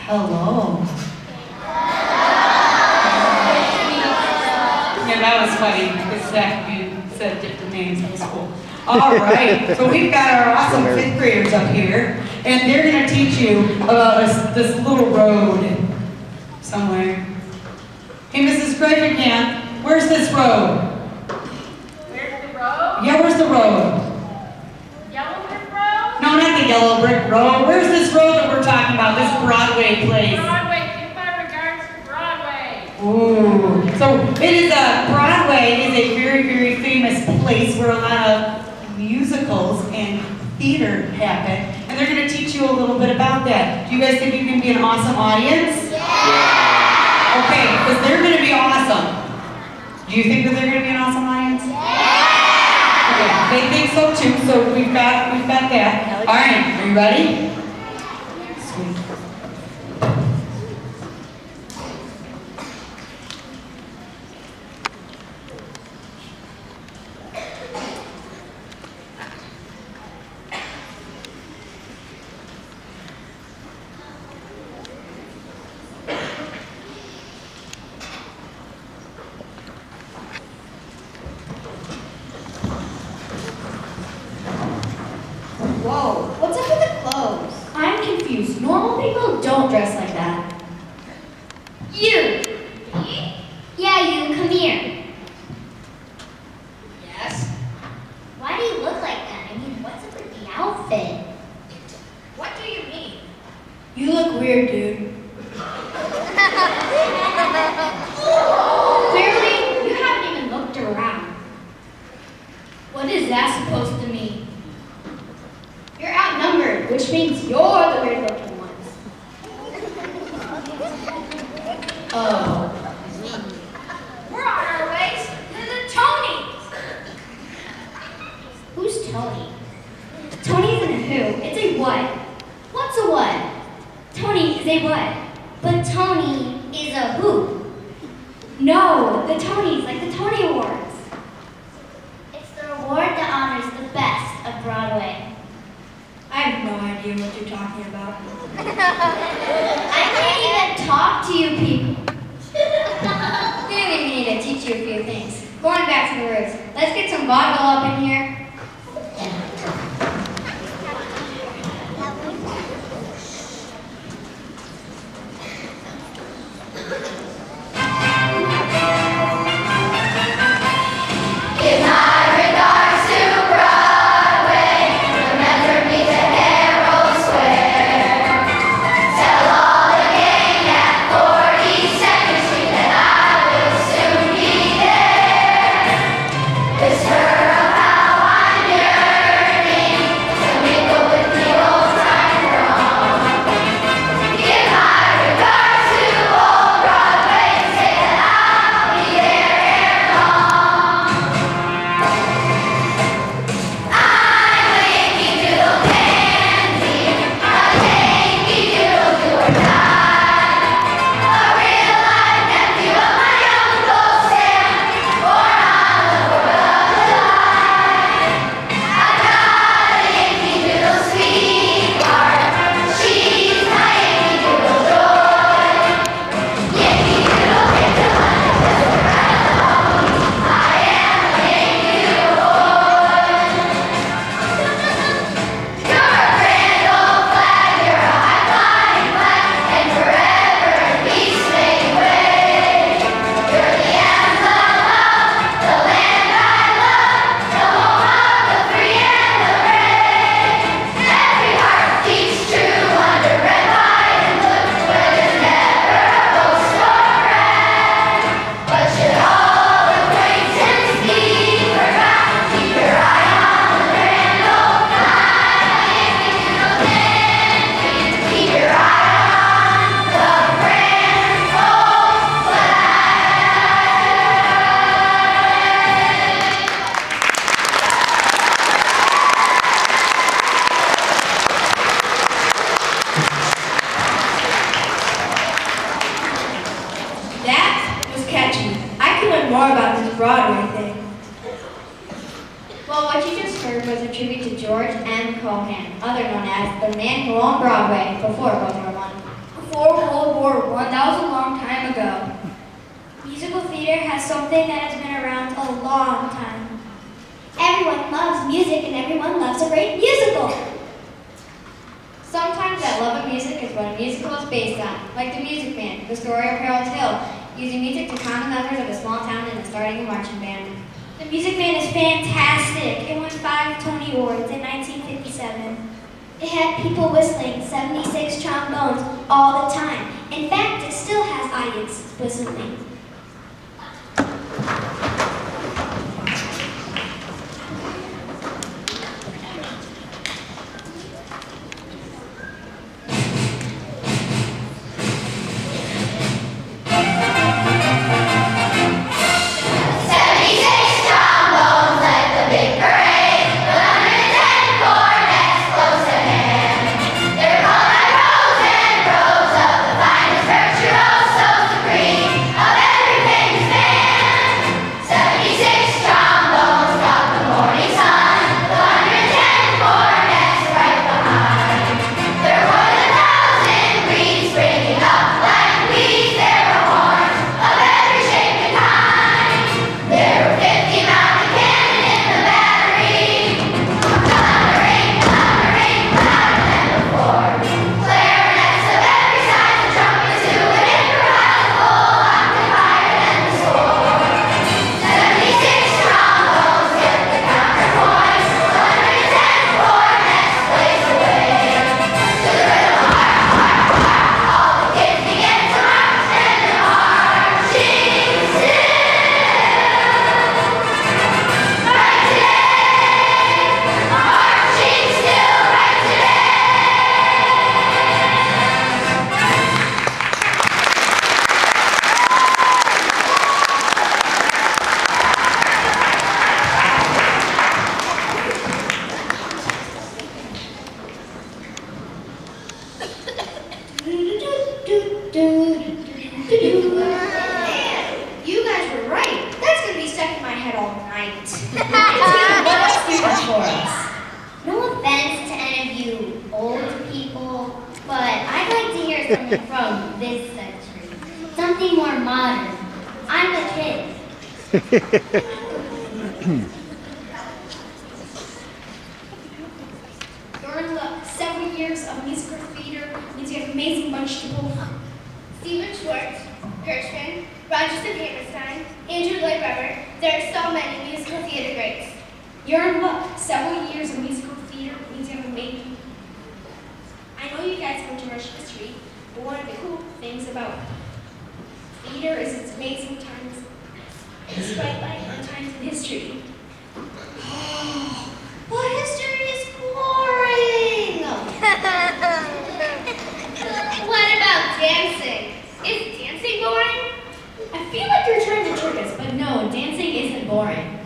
Hello. Yeah, that was funny because you said different names. That was cool. All right, so we've got our awesome fifth graders up here, and they're going to teach you about this little road somewhere. Hey, Mrs. Gregor, where's this road? Where's the road? Yeah, where's the road? Yellow brick road? No, not the yellow brick road. Where's this road that we're talking about, this Broadway place? Broadway, give my regards to Broadway. Ooh, so Broadway is a very, very famous place where a lot of musicals and theater happen, and they're going to teach you a little bit about that. Do you guys think you can be an awesome audience? Yeah! Okay, because they're going to be awesome. Do you think that they're going to be an awesome audience? Yeah! Okay, they think so too, so we've got that. All right, are you ready? Sweet. Whoa, what's up with the clothes? I'm confused. Normal people don't dress like that. You! Yeah, you, come here. Yes? Why do you look like that? I mean, what's up with the outfit? What do you mean? You look weird, dude. Clearly, you haven't even looked around. What is that supposed to mean? You're outnumbered, which means you're the weird-looking ones. Oh. We're on our ways to the Tonys! Who's Tony? Tony isn't a who, it's a what. What's a what? Tony is a what? But Tony is a who. No, the Tonys, like the Tony Awards. It's the award that honors the best of Broadway. I have no idea what you're talking about. I can't even talk to you people. We don't even need to teach you a few things. Going back to the roots, let's get some vaudeville up in here. Give my regards to Broadway. Remember me to Herald Square. Tell all the gang at 42nd Street that I will soon be there. Whisper of how I'm yearning to mingle with the old time throng. Give my regards to old Broadway and say that I'll be there ere long. I'm Yankee Doodle Dandy, a Yankee Doodle do or die, a real life nephew of my Uncle Sam, born on the 4th of July. I got a Yankee Doodle sweetheart, she's my Yankee Doodle joy. Yankee Doodle came to London just to ride along. I am a Yankee Doodle boy. You're a grand old flag, you're a high-flying flag, and forever in peace may you wave. You're the emblem of the land I love, the home of the free and the brave. Every heart beats true under red, white, and blue, where there's never a boast or brag. But should all acquaintance be forgotten, keep your eye on the grand old flag. Yankee Doodle Dandy, keep your eye on the grand old flag. That was catchy. I can learn more about this Broadway thing. Well, what you just heard was a tribute to George M. Cohan, other known as the man who owned Broadway before World War I. before World War I. That was a long time ago. Musical theater has something that has been around a long time. Everyone loves music and everyone loves a great musical. Sometimes that love of music is what a musical is based on, like The Music Man, the story of Harold Hill, using music to calm the members of a small town into starting a marching band. The Music Man is fantastic. It won 5 Tony Awards in 1957. It had people whistling 76 trombones all the time. In fact, it still has audiences whistling. Virtuosos supreme of every famous for us. No offense to any of you old people, but I'd like to hear something from this century. Something more modern. I'm a kid. You're in luck. 7 years of musical theater means you have an amazing bunch to pull from. Stephen Schwartz, Gershwin, Rodgers and Hammerstein, Andrew Lloyd Webber. There are so many musical theater greats. You're in luck. Several years of musical theater means you have amazing. I know you guys went to Rush History, but one of the cool things about theater is its amazing times, despite light times in history. But history is boring! What about dancing? Is dancing boring? I feel like you're trying to trick us, but no, dancing isn't boring.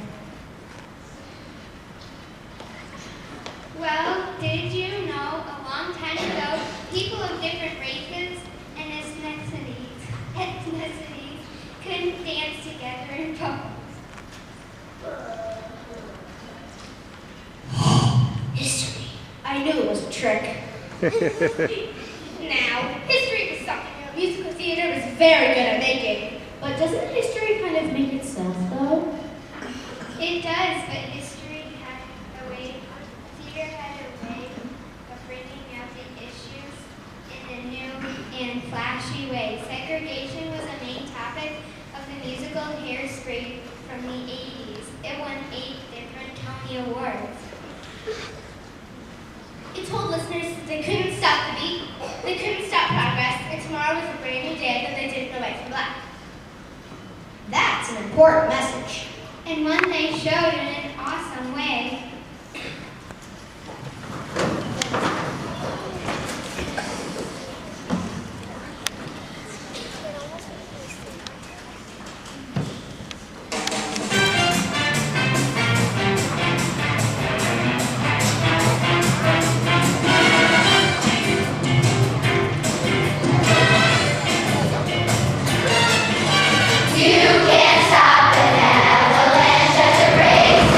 Well, did you know a long time ago, people of different races and ethnicities couldn't dance together in couples? History. I knew it was a trick. Now, history was something that musical theater was very good at making. But doesn't history kind of make itself, though? It does, but history had a way, theater had a way of bringing out the issues in a new and flashy way. Segregation was a main topic of the musical Hairspray from the 80s. It won 8 different Tony Awards. It told listeners that they couldn't stop the beat, they couldn't stop progress, and tomorrow was a brand new day that they didn't know white from black. That's an important message. And one they showed in an awesome way. You can't stop an avalanche as it rains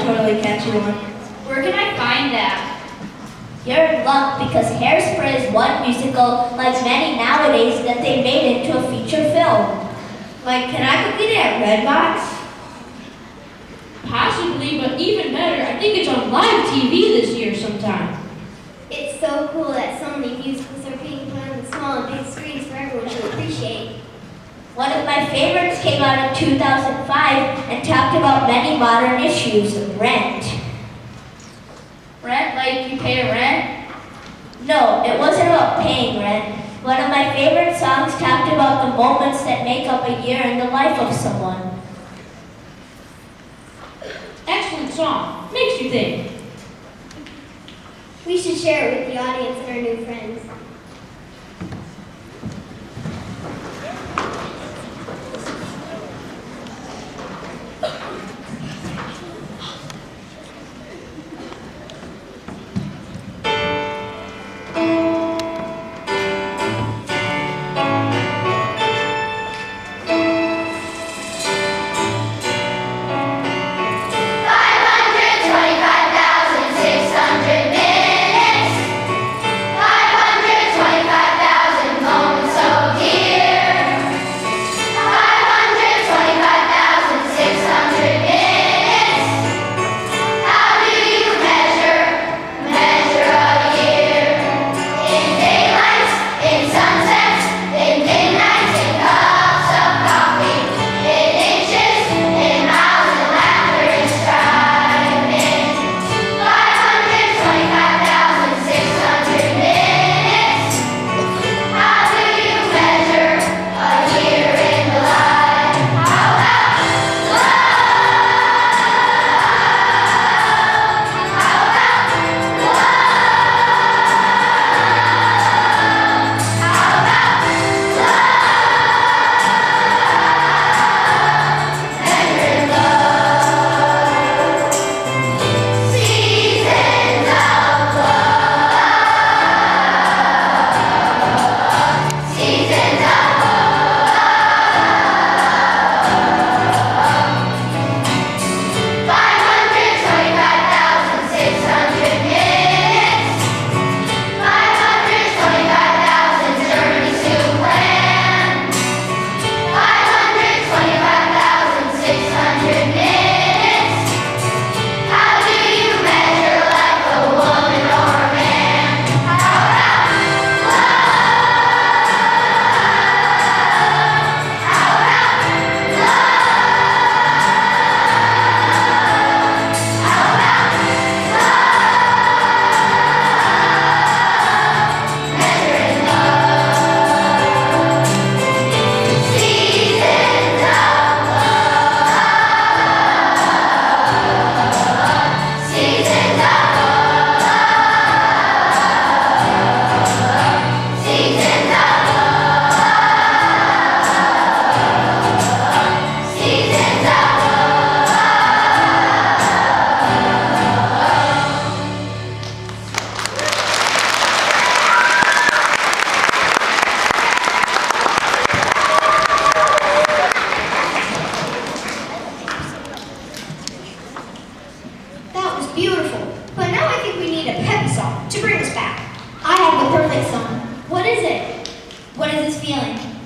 totally catchy one. Where can I find that? You're in luck because Hairspray is one musical, like many nowadays, that they made into a feature film. Like, can I go get it at Redbox? Possibly, but even better, I think it's on live TV this year sometime. It's so cool that so many musicals are being put on the small and big screens for everyone to appreciate. One of my favorites came out in 2005 and talked about many modern issues, rent. Rent, like you pay rent? No, it wasn't about paying rent. One of my favorite songs talked about the moments that make up a year in the life of someone. Excellent song. Makes you think. We should share it with the audience and our new friends.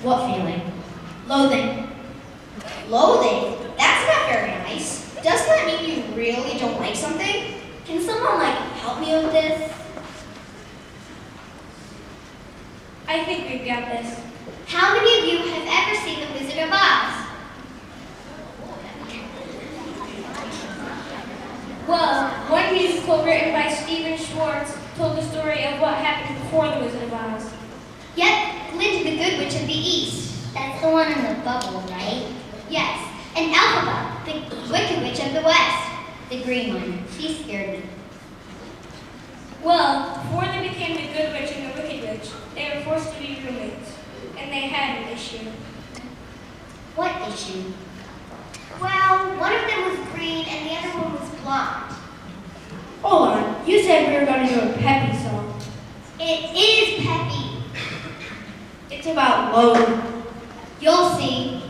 What feeling? Loathing. Loathing? That's not very nice. Doesn't that mean you really don't like something? Can someone, help me with this? I think we've got this. How many of you have ever seen The Wizard of Oz? Well, one musical written by Stephen Schwartz told the story of what happened before The Wizard of Oz. Yep, Glinda the Good Witch of the East. That's the one in the bubble, right? Yes, and Elphaba, the Wicked Witch of the West. The green one. She scared me. Well, before they became the Good Witch and the Wicked Witch, they were forced to be roommates, and they had an issue. What issue? Well, one of them was green and the other one was blonde. Hold on, you said we were going to do a peppy song. It is peppy. It's about loathing. You'll see.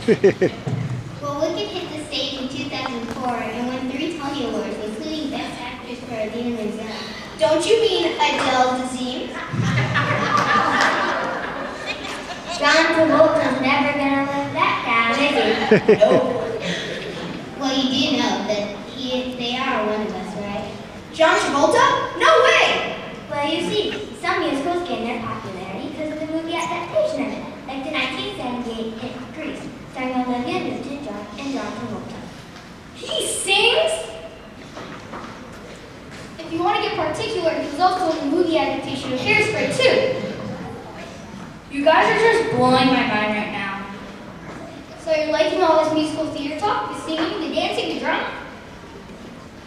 Well, Wicked hit the stage in 2004 and won 3 Tony Awards, including Best Actress for Adina Menzel. Don't you mean Adele Dazeem? John Travolta's never gonna live that down, is he? No. Well, you do know that they are one of us, right? John Travolta? No way! Well, you see, some musicals gain their popularity because of the movie adaptation of it, like the 1978 hit Grease, starring Olivia Newton-John and John Travolta. He sings? If you want to get particular, he was also in the movie adaptation of Hairspray, too. You guys are just blowing my mind right now. So you're liking all this musical theater talk, the singing, the dancing, the drama?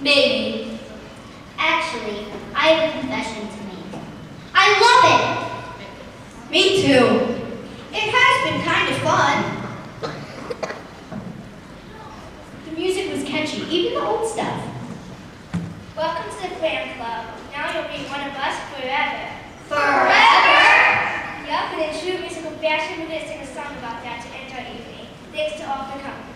Maybe. Actually, I have a confession to make. I love it! Me too. It has been kind of fun. The music was catchy, even the old stuff. Welcome to the Clam Club. Now you'll be one of us forever. Forever? Yup, and in true musical fashion, we're going to sing a song about that to end our evening. Thanks to all for coming.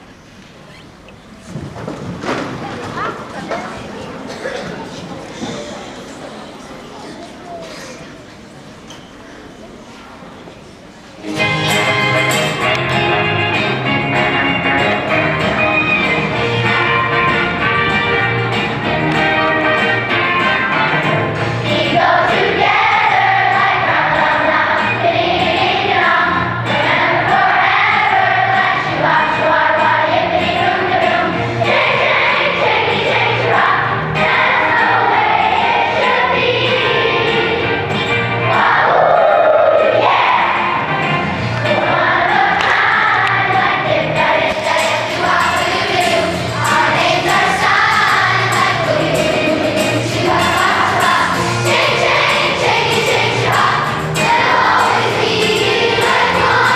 We go together like la la la, ding dong. Remember forever like shua shua wa, yippity doo doo doo. Ching ching ching ching chua, that's the way it should be. Wahoo, yeah. One of a kind like dip da dip da dip shua doo doo doo. Our names are signed like boogie doo doo doo shua shua shua. Ching ching ching ching chua, we'll always be like one.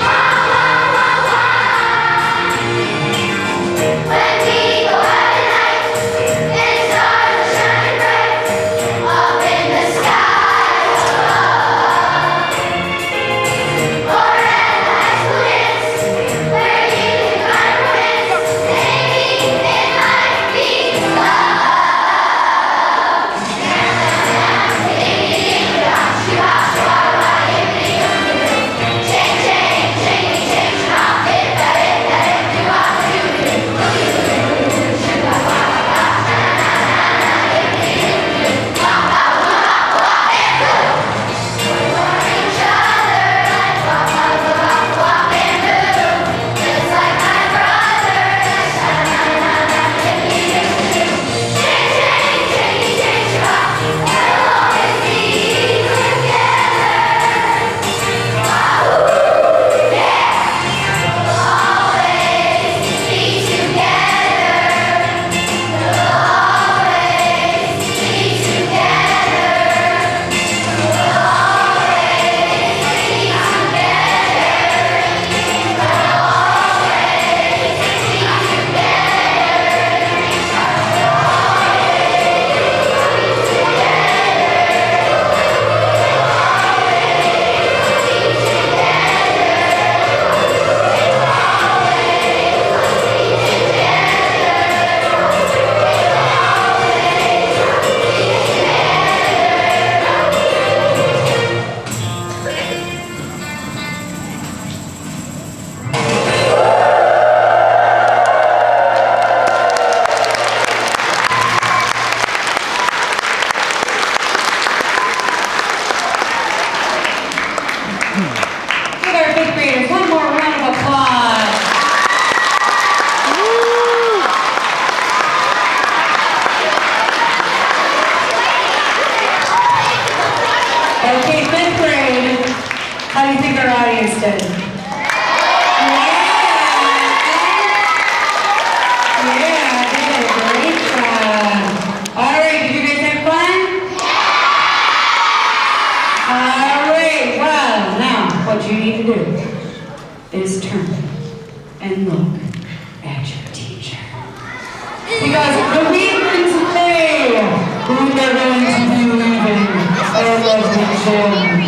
Wah wah wah wah. When we go out at night, and stars are shining bright up in the sky above. Or at the high school dance, where you can find romance, maybe it might be love. Just like my brother, we'll always be together. Wahoo, yeah. We'll always be together. We'll always be together. We'll always be Give our fifth graders one more round of applause. Okay, fifth grade. How do you think our audience did? Yeah, they did a great job. All right, did you guys have fun? All right, well, now what you need to do is turn and look at your teacher. Because the Wheatlands play, who they're going to be leaving our lovely gym.